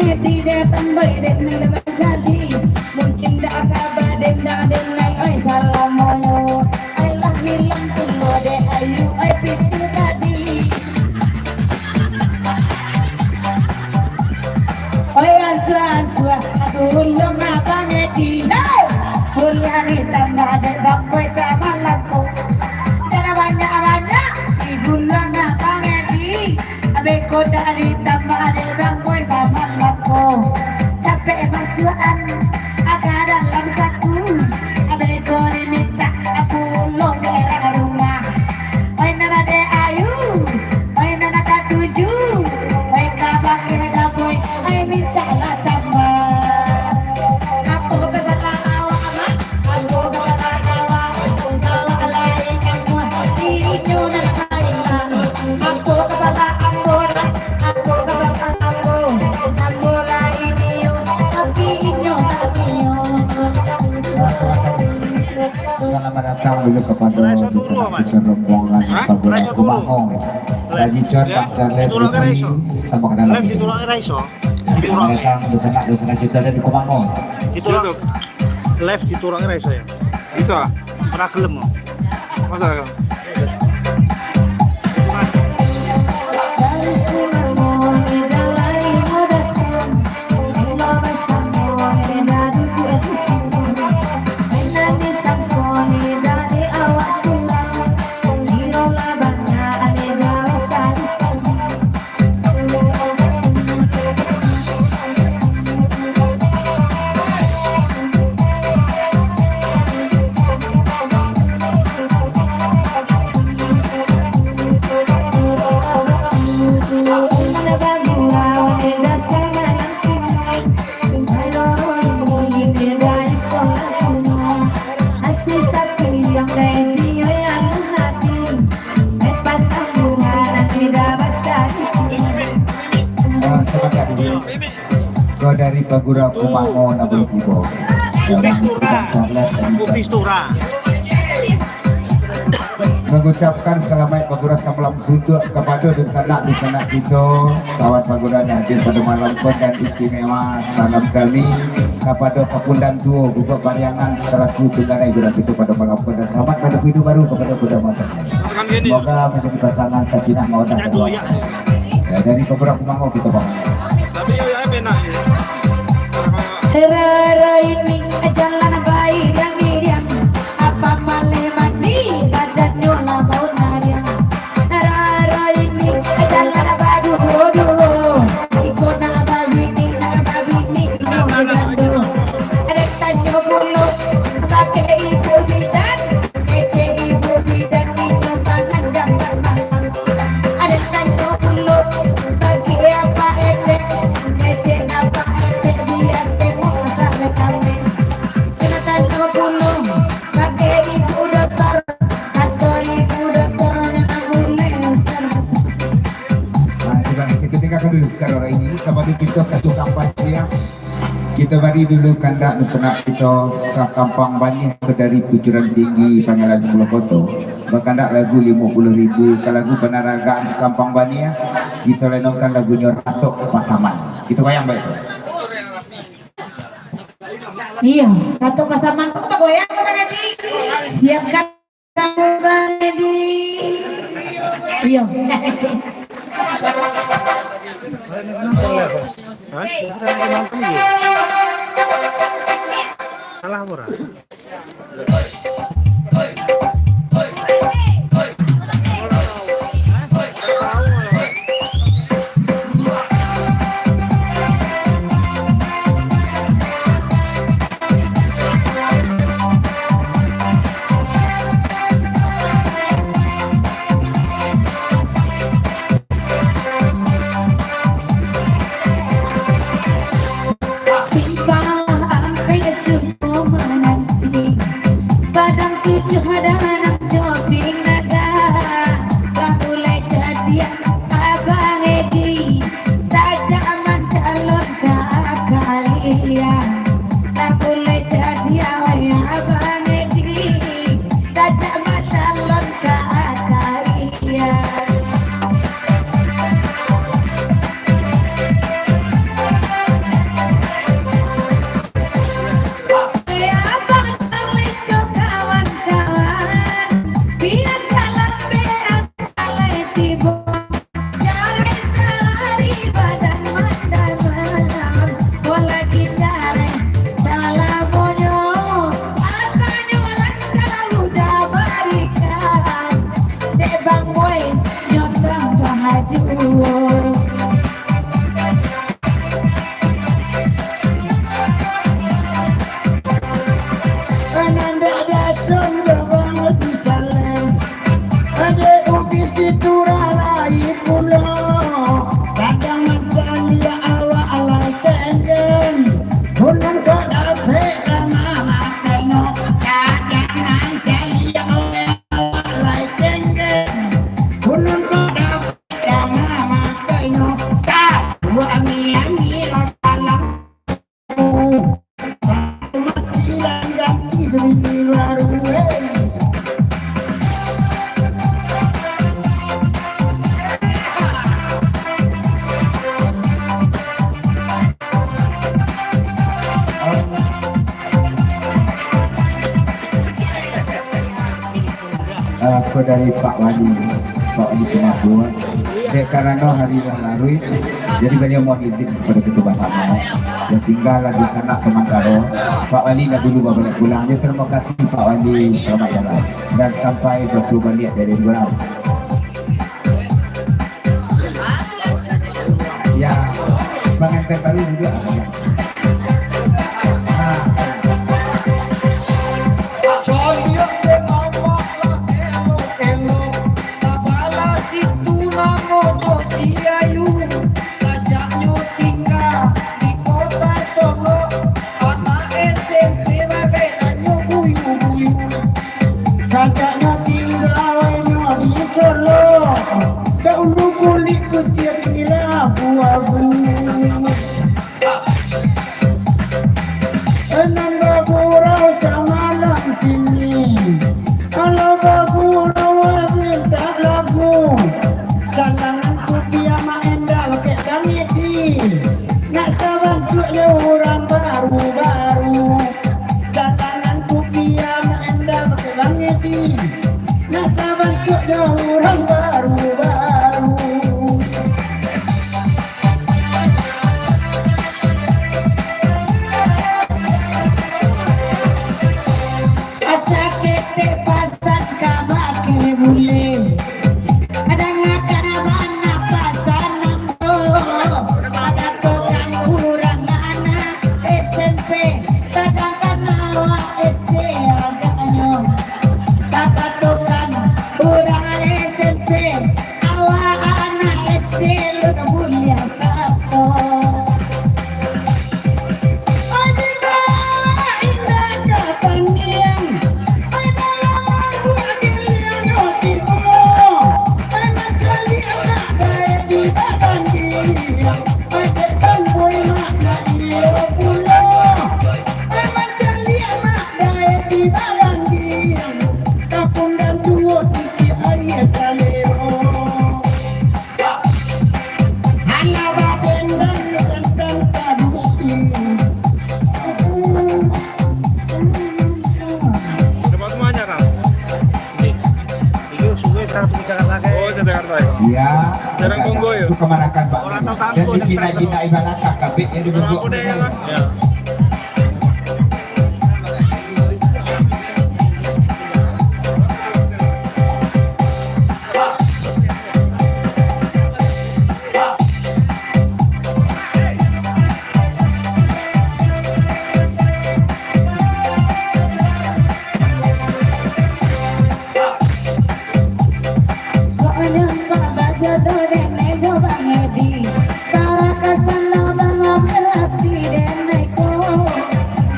di depan badan lepas jadi mungkin dah kabaden dah denai oi salamono ai lah hilang tulo de ayu ai pitu tadi oi ansua tulung apa ngedi kuliah tambah de bapak sama laku cara banyak di gulung apa ngedi abe ko dari tambah de bapak sama laku capek masukan agak dalam saku abe ko minta aku lo merah rumah oi nana de ayu oi nana katuju oi kabak kena boy oi minta lah tambah aku kesalah awak amat aku kesalah awak kalau lain kamu dirinya nana kailan aku kesalah aku kesalah aku nambola ini tapi inyo takiyo. Selamat datang dulu kepada bisa rombongan Pagura Kumangong. Lagi contoh jalan putri sama kenal lagi. Selamat datang di sana kita ada di Kumangong. Live di Turang Raiso ya. Bisa. Ora gelem. Masa dari Pagura Kumangong Nabul Kibo. Mengucapkan selamat Pagura Samalam Suntuk kepada di sana kita kawan Pagura yang hadir pada malam dan istimewa. Salam kami kepada Kapundan Tuo Buka Pariangan selaku tunggangai gerak itu pada malam dan selamat pada hidup baru kepada kuda motor. Semoga menjadi pasangan sakinah mawaddah warahmah. Ya, dari Pagura Kumangong kita bahas. tapi ya enak ya. Rara ini jalan bayi yang diam apa malih mandi badan nyola bau nariang Rara ini jalan badu ikut nama bini ada tanyo bulu pakai ibu bidan kece ibu bidan minum pangan jam malam ada tanyo bulu pakai apa ete kece apa ete dia dulu sekarang ini sama kita satu kampanye kita beri dulu kandak nusana kita sakampang banyak ke dari Pucuran Tinggi Panggilan 10 Koto berkandak lagu 50.000 ke lagu penaragaan sakampang banyak kita lenongkan lagunya Ratok Pasaman kita bayang baik iya Ratok Pasaman kok goyang ke Bang Edi siapkan Bang Edi iya Salah murah. sembako dari Pak Wali Singapura. Karena hari yang lalu jadi beliau mohon izin kepada ketua bersama dan tinggal di sana sementara. Pak Wali dah dulu balik pulang. Jadi terima kasih Pak Wali, selamat jalan dan sampai bersuah balik dari Gurau. Ya, pengantin baru juga ada. Sajaknya tinggalnya di Solo, dahulu kulit kecil inilah abu-abu. Enam gurau sama kini, kalau gurau minta lagu, sanangan kupiah maendah pakai kamiti, nak saban tuknya orang baru-baru, sanangan kupiah maendah pakai kamiti, nak saban tuknya orang baru-baru. Sakit pasan kabar ke bule. Ada ngakaraban pasan namdo. Ada tukang kurang anak SMP. Sedangkan awak SD agaknya. Ada tukang kurang SMP. Awak anak SD lu mulia satu. Dapat semuanya Kang. Itu sungai kartu Jakarta kayak. Oh, Jakarta ya. Ya, Jarang tunggu ya. itu kemanakan Pak. Orang tahu Dan kampung, di Cina ibarat KKP yang Orang duduk aku deh ya Kang. Ya.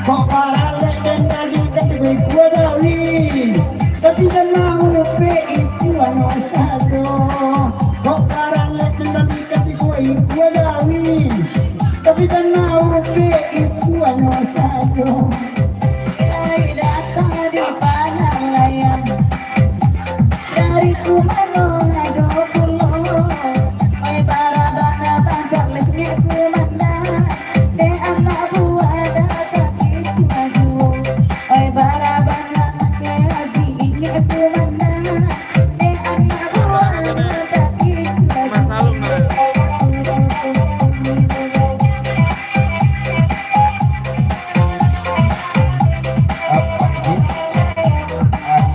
Kok paralek dan dari kedua gua dawi, tapi jangan lupa itu anu satu. Kok paralek dan dari kedua gua dawi, tapi jangan lupa itu anu satu. Dari kumano ado pulo, oi barabana pancar lesnya kumanda, de anak buah datang cuma oi barabana ke haji ingat kumanda, de anak buah datang Mas Salum nah.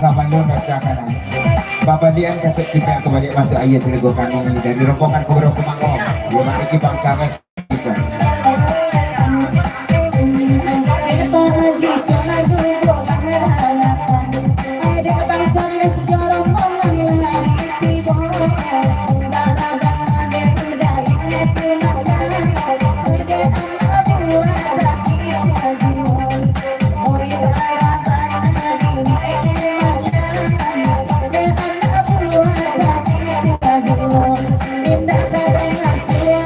Sabangun rasakan Babalian kasih cipta kembali masuk ayat dari kami dari rombongan program Kemango yang memiliki Bang Charles. Indah kadang hasil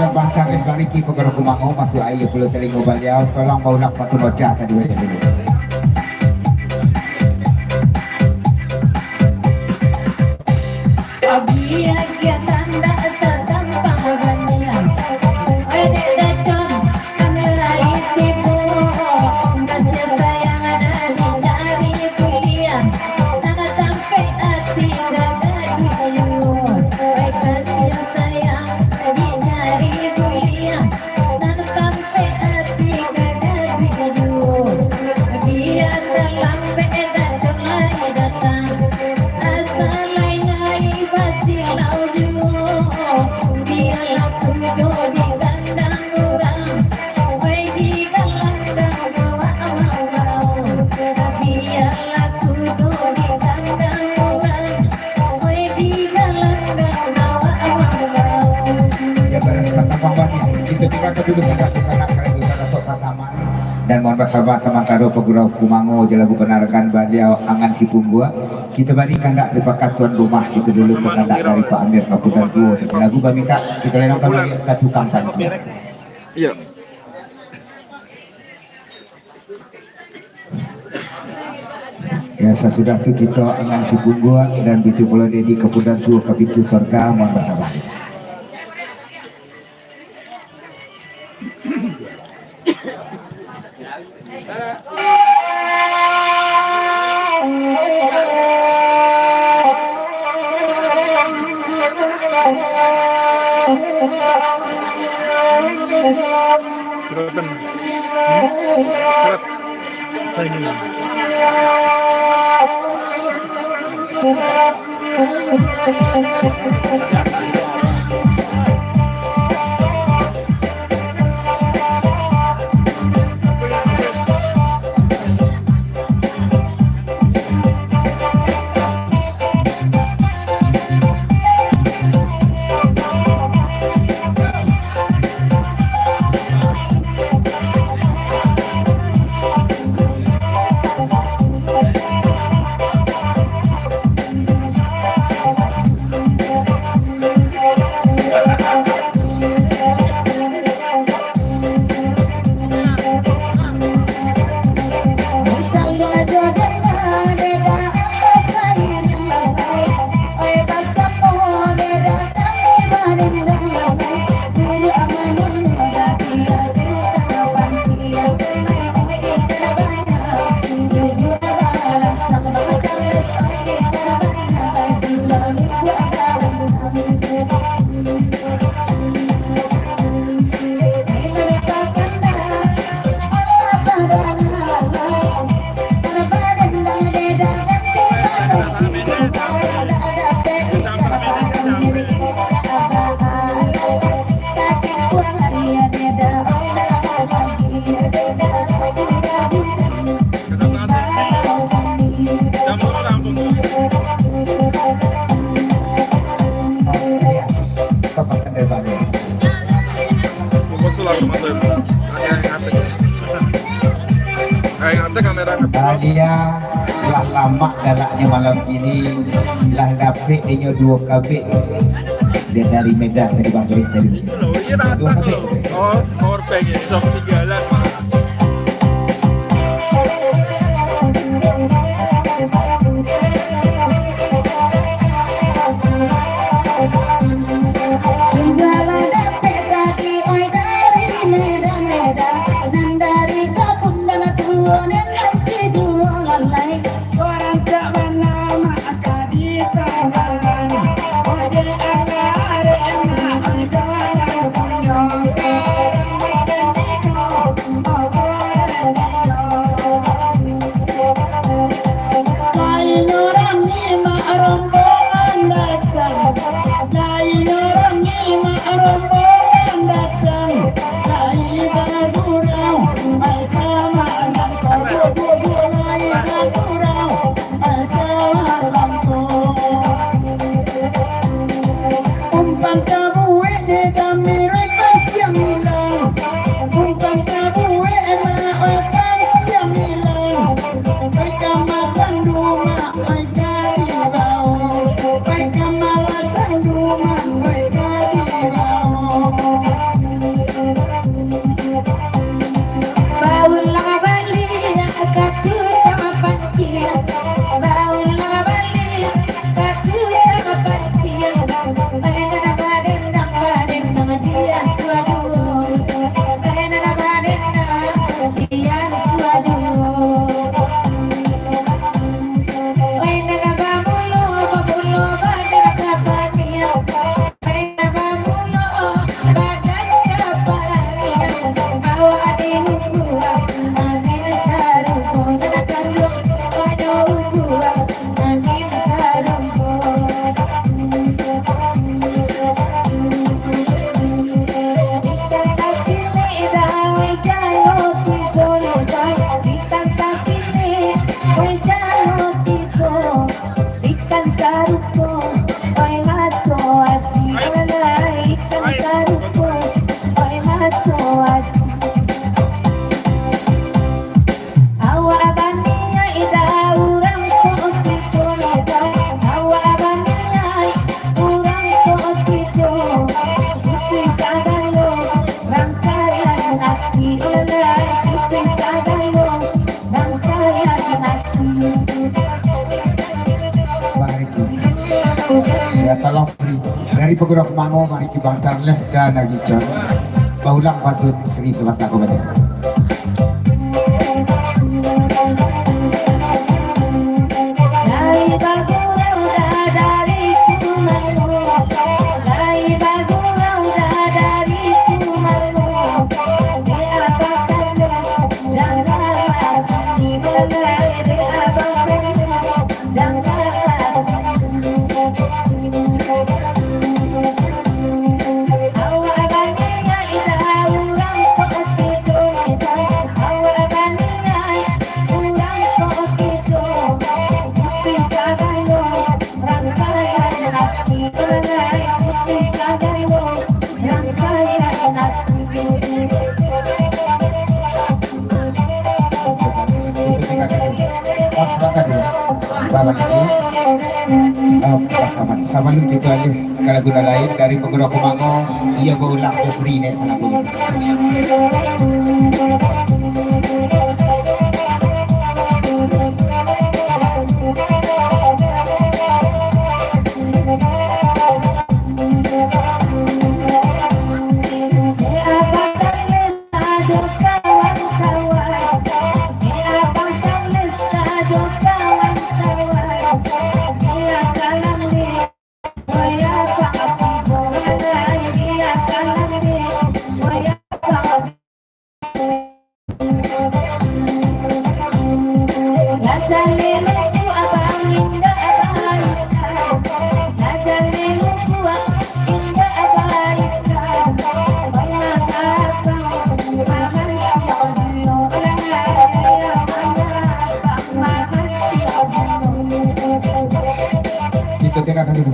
Bangkangin baliki pegara kumango masuk air perlu telingo baliau tolong bau nak patu noja tadi banyak dulu. Abia tanda sadampang banian. Ede dacon kamlai tipu. Kasih sayang ada dicari kuliah. Nana tampe hati gagah duyu. Baik kasih sayang dicari kuliah. Nana tampe hati gagah duyu. Biar dalam beda dacon lagi datang. Asal basilau juo biarlah kudo di kandang orang wai di kandang bawa mau biarlah kudo di kandang orang wai di kandang bawa mau Ya bersama bangkangnya itu tiga kedudukan satu kanak kerja pada sok pasaman dan mohon bersahabat sama karo pegurau kumango jelagu penarakan baliau angan si punggua kita bari kandak sepakat tuan rumah kita dulu ke kandak dari Pak Amir Kaputan Duo lagu kami kak kita lenong kami ke tukang panci Iya. ya sesudah itu kita angan si punggua dan bitu pulau dedi Kaputan Duo ke pintu surga mohon bersahabat. Serotan. Seret. Ini. Dia lah lama galaknya malam ini lah dapet dia 2 kabik dia dari Medan dari Bang Boy tadi. Loh, iya rata loh. Oh, power bank ya, sok tinggalan. segala dapet tadi oi dari Medan dan dari Kaputan Duo dan nanti jual lalai. Orang tak bernama di tangan ode agar enak jalan punya orang diko lain orang lima rombongan datang lain orang lima rombongan datang lain bergurau masa Ya tolong Sri dari Peguda Kemango, mari ki Bang Charles dan Haji John paulang patut Sri sebentar kepada sama gitu aja. Kalau guna lain dari Peguda Kemango, ia berulang ke Sri nih salah guna.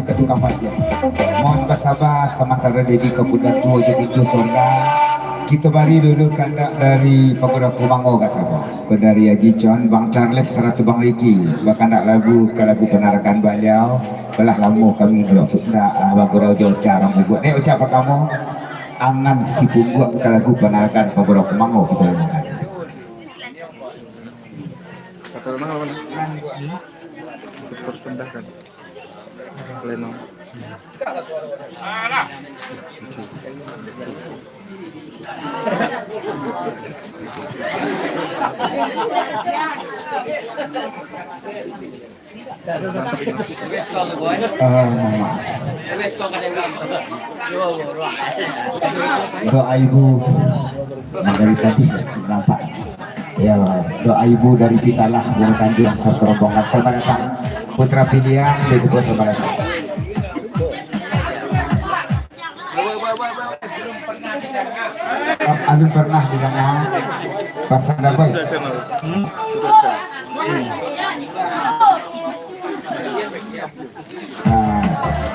Ketua Fajar. Mohon bersabar sementara Dedi Kepudan Tua jadi itu sonda. Kita bari dulu kandak dari Peguda Kemango kasaba. Dari Haji John, Bang Charles seratu Bang Ricky. Bakandak lagu ke lagu penarakan beliau. Belah lama kami dua futda Peguda Jauh cara membuat. Nek ucap pertama angan si pungguak ke lagu penarakan Peguda Kemango kita dengarkan. Kata mana? Sepersendahkan. Pleno. Doa ibu dari tadi nampak ya, doa ibu dari Pitalah Bung Tanjung serta rombongan selamat datang putra pilihan dari bos selamat datang. Alun pernah didengar pasang dapat.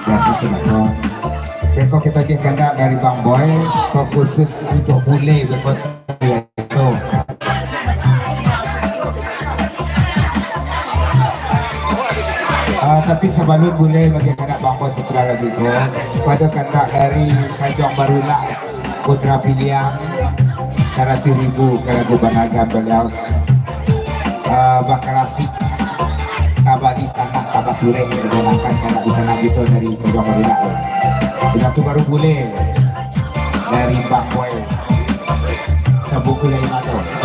Biasa sinetron. Beko kita kendak dari Bang Boy, khusus untuk bule beko itu. Tapi sebelum bule bagi kendak Bang Boy setelah itu, pada kendak dari Tanjung Barulah putra pilihan 100.000 ke lagu Banaga beliau bakalasi kabadi tanah kabah sure digunakan karena bisa nabi itu dari Tanjung Barulah. Itu baru boleh dari Bang Boy sebuku dari Mato.